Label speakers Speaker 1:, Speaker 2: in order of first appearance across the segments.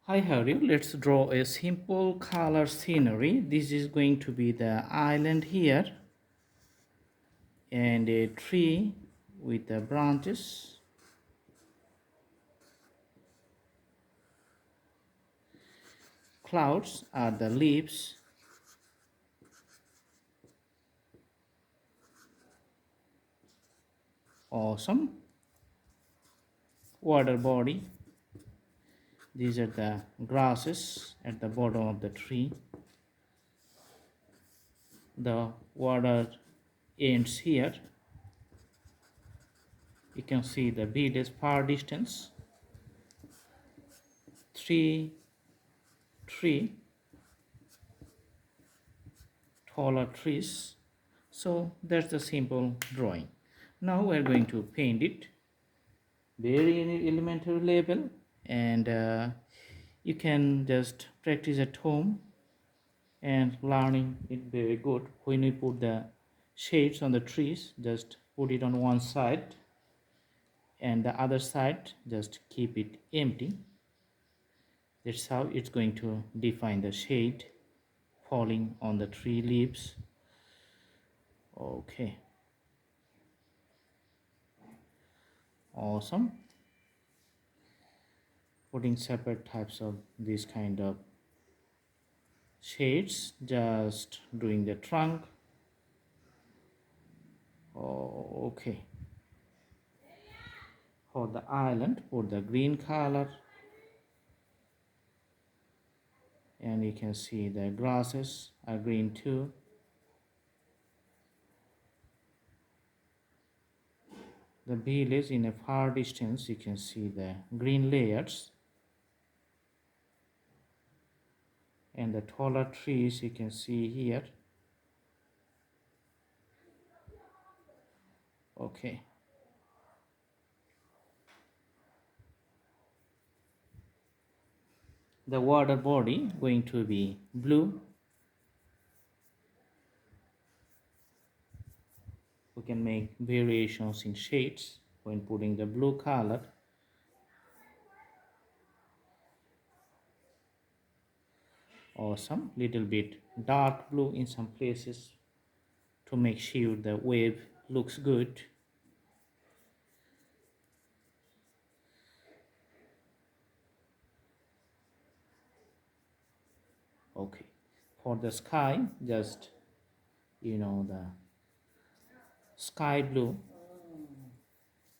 Speaker 1: Hi, how are you? Let's draw a simple color scenery. This is going to be the island here and a tree with the branches. Clouds are the leaves. Awesome. Water body. These are the grasses at the bottom of the tree. The water ends here. You can see the village far distance. Tree, taller trees. So that's the simple drawing. Now we're going to paint it very elementary level, and you can just practice at home and learning it very good. When you put the shades on the trees, just put it on one side and the other side just keep it empty. That's how it's going to define the shade falling on the tree leaves. Okay, awesome. Putting separate types of these kind of shades, just doing the trunk. Okay, for the island put the green color, and you can see the grasses are green too. The village in a far distance, you can see the green layers, and the taller trees you can see here. Okay, the water body going to be blue. We can make variations in shades when putting the blue color. Awesome. Little bit dark blue in some places to make sure the wave looks good. Okay, for the sky, just the sky blue,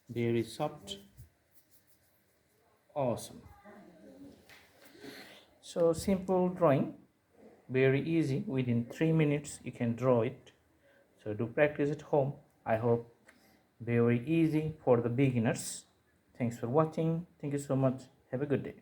Speaker 1: very soft. Awesome. So simple drawing, very easy. Within 3 minutes you can draw it. So do practice at home. I hope very easy for the beginners. Thanks for watching. Thank you so much. Have a good day.